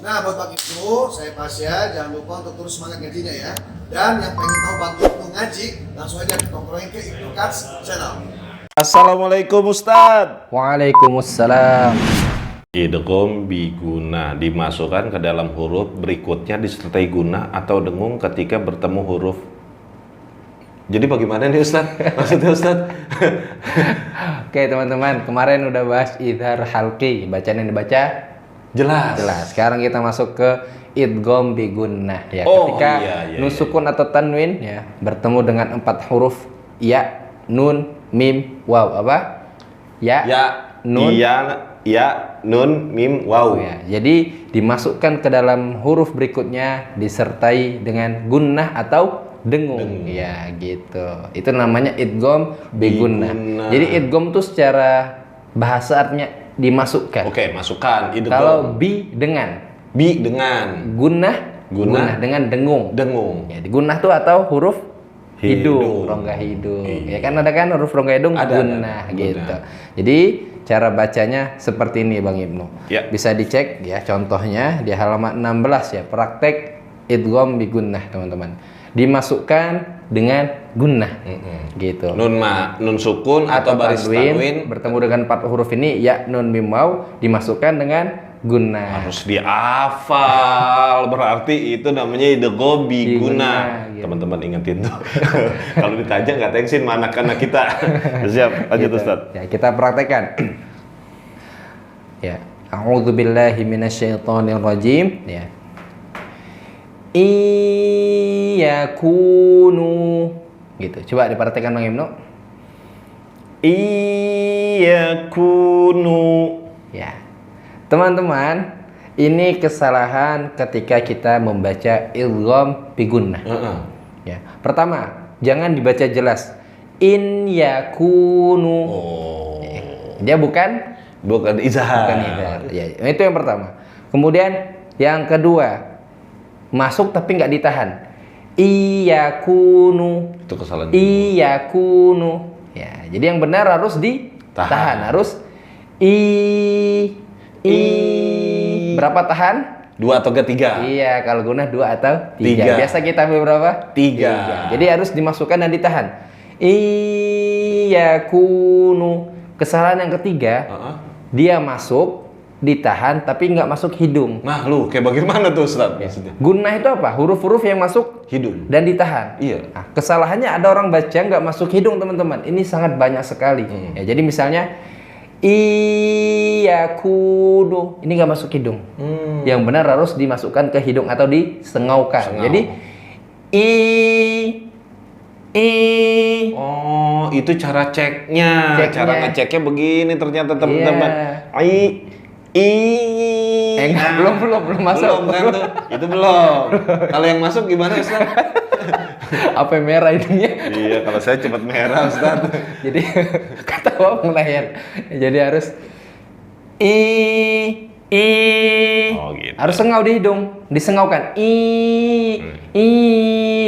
Nah, buat Bang Ibnu, saya Pasya, jangan lupa untuk terus semangat ngajinya ya. Dan yang pengen tahu Bang Ibnu ngaji, langsung aja tongkrongin ke Ibnu Kats Channel. Assalamualaikum Ustadz. Waalaikumsalam. Idgham bi guna dimasukkan ke dalam huruf berikutnya disertai guna atau dengung ketika bertemu huruf. Jadi bagaimana nih Ustadz? Maksudnya Ustadz? Oke teman-teman, kemarin udah bahas idhar halqi, bacaan yang dibaca Jelas. Sekarang kita masuk ke idgham bi gunnah ya. Oh, Ketika iya. nun sukun atau tanwin ya bertemu dengan 4 huruf ya, nun, mim, waw. Apa? Ya, nun, ya, nun, mim, waw. ya. Jadi dimasukkan ke dalam huruf berikutnya disertai dengan gunnah atau dengung. Ya gitu. Itu namanya idgham bi gunnah. Jadi idgham tuh secara bahasa artinya dimasukkan. Oke, masukkan idgham. Kalau bi dengan gunnah dengan dengung. Ya, gunnah tuh atau huruf hidung, rongga hidung. Ya kan ada kan huruf rongga hidung gunnah gitu. Jadi cara bacanya seperti ini Bang Ibnu. Ya. Bisa dicek ya contohnya di halaman 16 ya, praktek idgham bi gunnah teman-teman. Dimasukkan dengan gunnah. Gitu. Nun sukun atau baris tanwin bertemu dengan 4 huruf ini ya, nun, mim, waw dimasukkan dengan gunnah. harus dihafal. Berarti itu namanya idgham bi guna. Gitu. Teman-teman ingetin tuh. Kalau ditanya nggak tensin mana anak kita. Siap, lanjut Gitu. Ustaz. Ya, kita praktekkan. Ya. A'udzubillahi minasyaitonirrajim ya. Iyakunu gitu. Coba diperhatikan Bang Ibnu. Iyakunu. Ya. Teman-teman, ini kesalahan ketika kita membaca idgham bi gunnah. Ya. Pertama, jangan dibaca jelas. In yakunu. Dia bukan Izhar. bukan idhar. Ya, itu yang pertama. Kemudian yang kedua, masuk tapi nggak ditahan. Iyakunu. Itu kesalahan. Iyakunu. Ya, jadi yang benar harus ditahan. Harus i. Berapa tahan? 2 atau 3? Iya, kalau guna 2 atau 3. Tiga. Biasa kita ambil berapa? 3. Jadi harus dimasukkan dan ditahan. Iyakunu. Kesalahan yang ketiga, dia masuk, ditahan, tapi nggak masuk hidung. Nah, lu kayak bagaimana tuh Ustaz? Maksudnya? Gunnah itu apa? Huruf-huruf yang masuk Hidung. dan ditahan. Iya. Nah, kesalahannya ada orang baca nggak masuk hidung teman-teman. Ini sangat banyak sekali. Ya, jadi misalnya iyakunu, ini nggak masuk hidung. Yang benar harus dimasukkan ke hidung atau disengaukan. Jadi Oh, itu cara ceknya. Cara ngeceknya begini ternyata teman-teman. Belum masuk. Belum kan tuh? Itu belum. Kalau yang masuk gimana Ustaz? Apa yang merah hidungnya? Iya, kalau saya cepat merah Ustaz. Jadi ketawa mulai. Jadi harus Oh, gitu. harus sengau di hidung, disengaukan.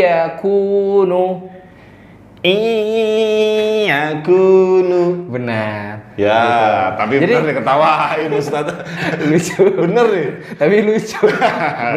Iyakunu. Iyakunu. Benar. Ya, Gitu. tapi Jadi- bener nih ketawain Ustaz. Lucu. Bener nih. Tapi lucu.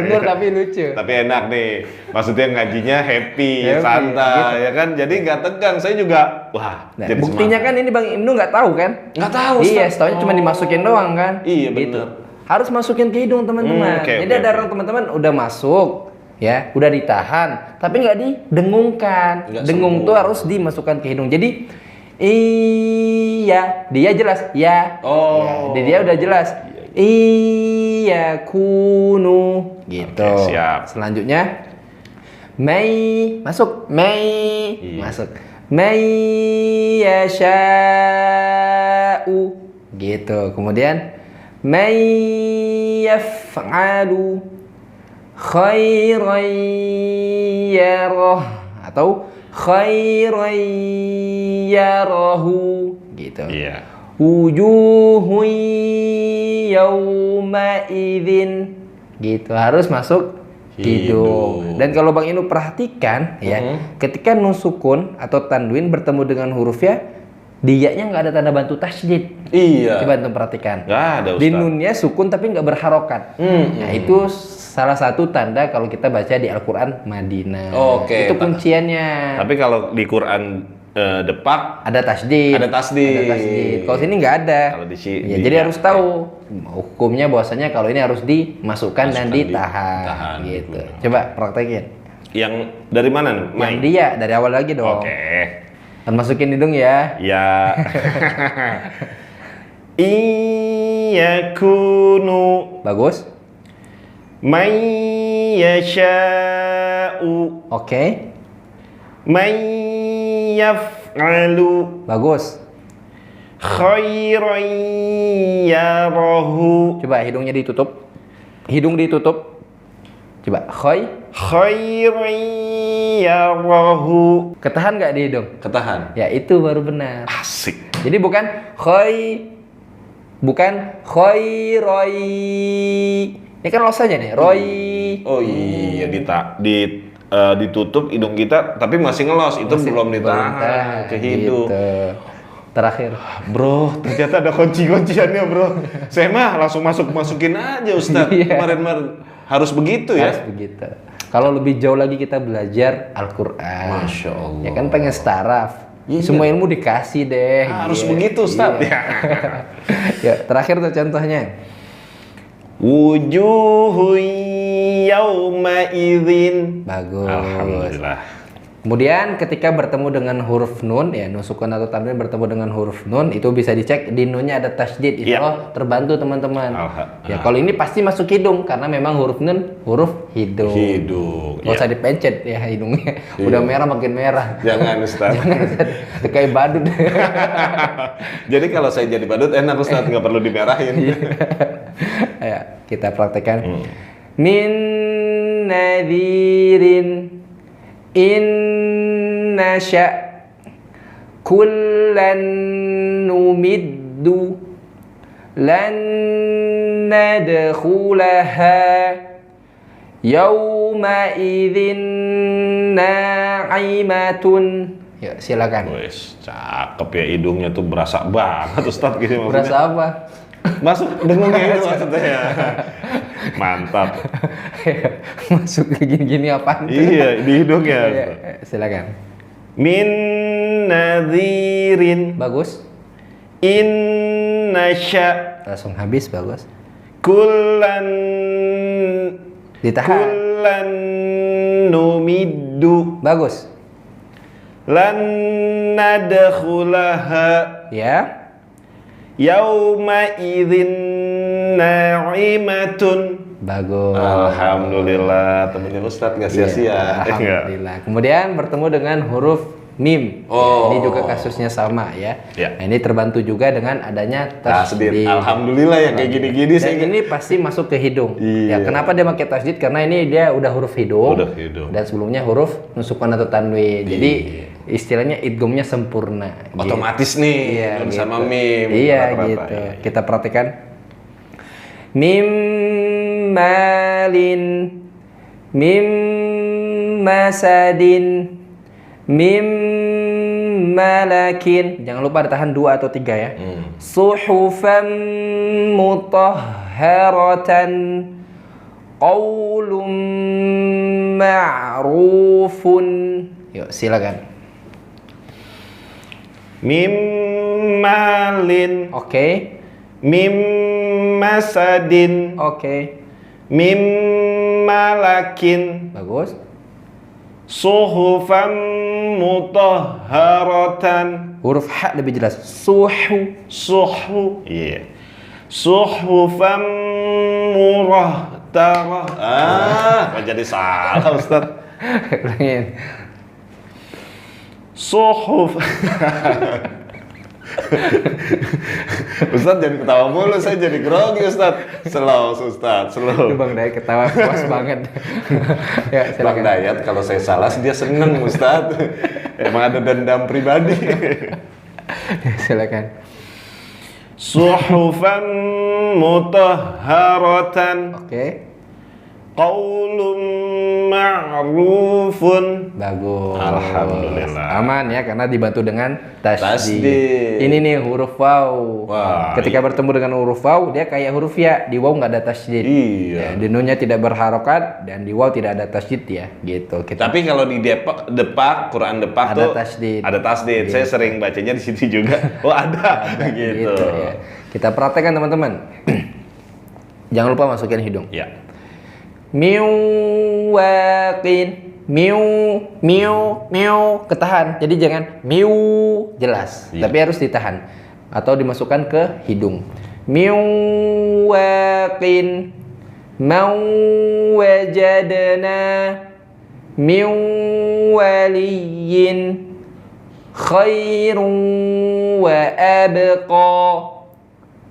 Bener tapi lucu. Tapi enak nih. Maksudnya ngajinya happy, Happy, santai, gitu. ya kan? Jadi nggak tegang. Saya juga, wah, Nah, jadi buktinya semangat. kan ini Bang Ibnu nggak tahu kan? Nggak tahu. Iya, Ustaz. setaunya cuma dimasukin doang kan? Iya, Gitu. bener. Harus masukin ke hidung teman-teman. Oke, Jadi oke, ada oke. orang teman-teman udah masuk, ya, udah ditahan, tapi nggak didengungkan. Nggak Dengung sembuh. tuh harus dimasukkan ke hidung. Jadi iya, dia jelas ya. Oh. Ya, dia udah jelas. Iya kunu. Gitu. Oke, siap. Selanjutnya Mei masuk. Mei Iya. masuk. Mei yasha'u. Gitu. Kemudian Mei yaf'alu khairan yarah atau khairan yarahu gitu. Iya. Wujuhun yawma idzin gitu, harus masuk hidung. Dan kalau Bang Inu perhatikan ya, ketika nun sukun atau tanwin bertemu dengan huruf ya, di ya-nya nggak ada tanda bantu tasydid. Iya. Coba antum perhatikan. Nggak ada, Di Ustaz. nunnya sukun tapi nggak berharokat. Nah, itu salah satu tanda kalau kita baca di Al-Qur'an Madinah. Oke. Itu kunciannya. Tapi kalau di Quran Depak Ada tasydid. ada tasdid. Ada tasydid. Kalau sini nggak ada. Kalau di Ya, jadi harus tahu hukumnya bahwasanya kalau ini harus dimasukkan dan Masukkan, ditahan ditahan, gitu. gitu. Coba praktekin. Yang dari mana nih? Yang dia dari awal lagi dong. Oke. Dan masukin hidung ya. Ya. Iyakunu Bagus. may yasha'u Oke. may yaf'alu Bagus. khairan yarahu Coba hidungnya ditutup. Hidung ditutup. Coba khairan yarahu. Ketahan nggak di hidung? Ketahan. Ya itu baru benar. Asik. Jadi bukan roy. Ini kan los aja nih. Roy. Oh iya, ditutup hidung kita, tapi masih ngelos. Itu belum ditahan ke hidung. Gitu. Terakhir. Bro, ternyata ada kunci-kunciannya, bro. Saya mah langsung masukin aja, Ustaz. Iya. Kemarin harus begitu ya. Harus begitu. Kalau lebih jauh lagi kita belajar Al-Qur'an. Masya Allah. Ya kan pengen staraf. Iya. Semua ilmu dikasih deh. Harus Iya. begitu, Ustaz. Iya. Ya, terakhir tuh contohnya. Wujuhu yawma idzin. Bagus. Alhamdulillah. Kemudian ketika bertemu dengan huruf nun, ya nun sukun atau tanwin bertemu dengan huruf nun, itu bisa dicek di nunnya ada tasydid. Insya Iya. Allah terbantu teman-teman. Ya Alhamdulillah. kalau ini pasti masuk hidung karena memang huruf nun huruf hidung. Hidung. Gak usah dipencet ya hidungnya. Udah merah makin merah. Jangan, Ustaz. Kayak badut. Jadi kalau saya jadi badut enak, Ustaz, nggak perlu dimerahin. Ayo kita praktekkan. Min nadhirin inna sya' kullan numiddu lan nadkhulaha yawma idzin na'imatun. Ya, silakan. Wes, cakep ya, hidungnya tuh berasa banget, Ustaz, gitu maksudnya. Berasa apa? Masuk dengungnya itu maksudnya. Mantap. Masuk ke gini-gini apaan tuh? Iya, di hidungnya. Ya, silakan. Min nadhirin Bagus. inna sya' Langsung habis, bagus. kullan Ditahan. kullan numiddu Bagus. lan nadkhulaha Ya. yauma idzin na'imatun. Bagus. Alhamdulillah, temennya Ustadz nggak sia-sia. Iya, alhamdulillah. Kemudian bertemu dengan huruf mim. Oh. Ini juga kasusnya sama ya. Ya. Nah, ini terbantu juga dengan adanya Tasdid. tasdid. Alhamdulillah ya kayak gini-gini Dan saya. ini pasti masuk ke hidung. Iya. Ya, kenapa dia pakai tasdid? Karena ini dia udah huruf hidung. Udah hidung. Dan sebelumnya huruf nusukan atau tanwin. Jadi istilahnya idghamnya sempurna. Otomatis nih, Iya, nun gitu. sama mim. Iya, rata-rata. gitu. Iya. Kita perhatikan. Mim malin, mim masadin, mim malakin. Jangan lupa ditahan 2 atau 3 ya. Suhufan mutahharatan, qaulun ma'rufun. Yuk, silakan. Mim malin, Oke. mim masadin, Oke. mim malakin, Bagus. suhufan mutahharatan, Huruf H lebih jelas. Suhu. iya, suhufan murahtarah. Kok jadi salah, Ustaz? Ulangin. Suhuf. Ustaz jangan ketawa mulu, saya jadi grogi, Ustaz. Slow, Ustaz, Itu slow. Bang Dayat ketawa puas banget. Ya, Bang silakan. Dayat kalau saya salah dia seneng, Ustaz. Emang ada dendam pribadi. Silakan. Suhufan mutahharatan, Oke. qaulun ma'rufun. Bagus. Alhamdulillah. Aman ya karena dibantu dengan tasydid. Tasydid. Ini nih huruf waw. Wah, Ketika bertemu dengan huruf waw, dia kayak huruf ya. Di waw nggak ada tasydid. Iya. Ya, di nunnya tidak berharokat dan di waw tidak ada tasydid ya. Gitu. Tapi kalau di Depak, Quran Depak Ada tuh tasydid. ada tasydid. Saya sering bacanya di situ juga. Oh, ada. Gitu. ya. Kita praktekkan teman-teman. Jangan lupa masukin hidung. Ya. Miwaqin, miu, ketahan. Jadi jangan miu jelas, Iya. tapi harus ditahan atau dimasukkan ke hidung. Miwaqin, mau wajadna, miwaliyin, khairun wa abqa.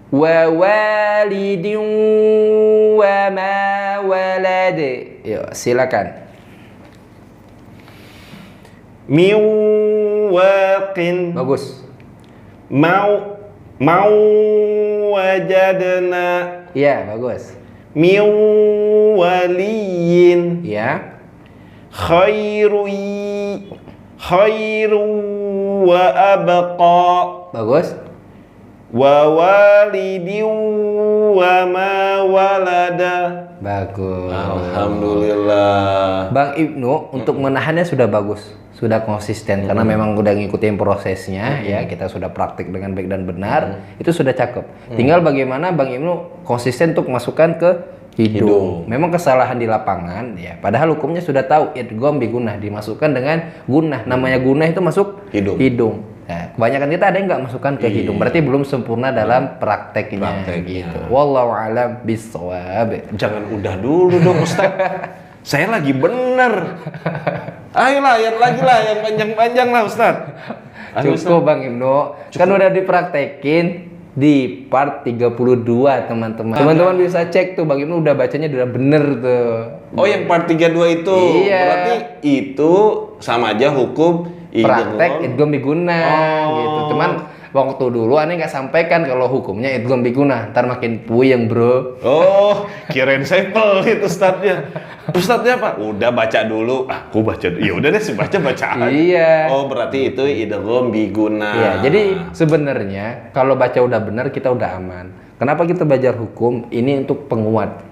Wa walidin wa ma walad. Yuk, silakan. Miwaqin. Bagus. Mau wajadna. Iya, bagus. Miwaliyin. Iya. Khairu wa abqa. Bagus. Wa walidin wa ma walada. Bagus. Alhamdulillah. Bang Ibnu untuk menahannya sudah bagus, sudah konsisten karena memang udah ngikutin prosesnya ya, kita sudah praktik dengan baik dan benar, itu sudah cakep. Tinggal bagaimana Bang Ibnu konsisten untuk masukkan ke hidung. Memang kesalahan di lapangan ya, padahal hukumnya sudah tahu idgham bi gunnah dimasukkan dengan gunnah. Namanya gunnah itu masuk Hidung. Nah, kebanyakan kita ada yang nggak masukkan ke hidung, berarti belum sempurna dalam prakteknya. Gitu. Wallahu a'lam bishawab. Jangan udah dulu dong Ustaz. Saya lagi bener. Ayolah ayat lagi lah yang panjang-panjang lah Ustaz. Ayo, Cukup Bang Ibnu. Kan udah dipraktekin di part 32 teman-teman. Teman-teman bisa cek tuh Bang Ibnu udah bacanya udah bener tuh. Oh yang part 32 itu. Iya. Berarti itu sama aja hukum Praktek idgham bi gunnah gitu. Cuman waktu dulu aneh nggak sampaikan kalau hukumnya idgham bi gunnah. Ntar makin puyeng, Bro. Oh, kirain saya pelit Ustadznya. Ustadznya apa? Udah baca dulu. Aku baca. Ya udah deh, baca aja. Iya. Oh, berarti itu idgham bi gunnah. Iya, jadi sebenarnya kalau baca udah benar kita udah aman. Kenapa kita belajar hukum? Ini untuk penguat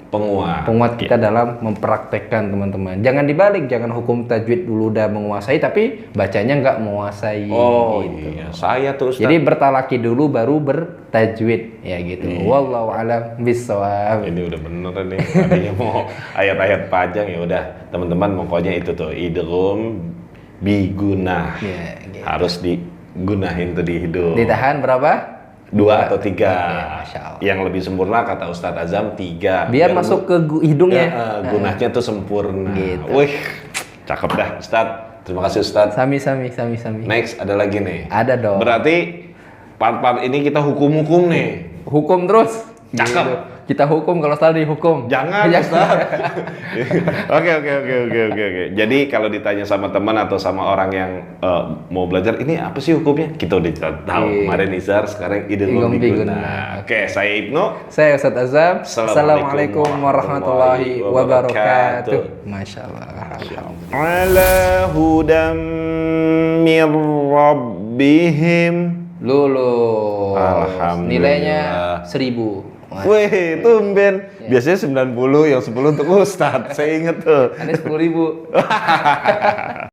kita dalam mempraktekkan teman-teman. Jangan dibalik, jangan hukum tajwid dulu udah menguasai tapi bacanya nggak menguasai. Oh gitu. iya, saya tuh Ustaz. Jadi bertalaki dulu baru bertajwid ya gitu. Wallahu a'lam bishawab. Ini udah bener nih. Tadinya mau ayat-ayat panjang ya udah teman-teman pokoknya itu tuh idgham bi gunnah. Ya, gitu. Harus digunahin tuh di hidung. Ditahan berapa? 2 atau 3. Masya Allah. Yang lebih sempurna kata Ustadz Azam 3. Biar masuk ke hidungnya. Gunahnya tuh sempurna. Gitu. Wih, cakep dah Ustadz. Terima kasih Ustadz. Sami. Next ada lagi nih. Ada dong. Berarti part-part ini kita hukum-hukum nih. Hukum terus. Cakep. Gitu. Kita hukum kalau salah dihukum. Jangan Ustadz. Oke. Jadi kalau ditanya sama teman atau sama orang yang mau belajar, ini apa sih hukumnya? Kita udah tahu. Iya. Kemarin Izar, sekarang idgham bi gunnah. Oke, saya Ibnu. Saya Ustadz Azam. Assalamualaikum warahmatullahi wabarakatuh. Masya Allah. Ala hudam mir rabbihim. Lulus. Alhamdulillah. Nilainya 1000. Wah. Wih, tumben. Biasanya 90, yang 10 untuk Ustadz. Saya inget tuh. Ini 10.000.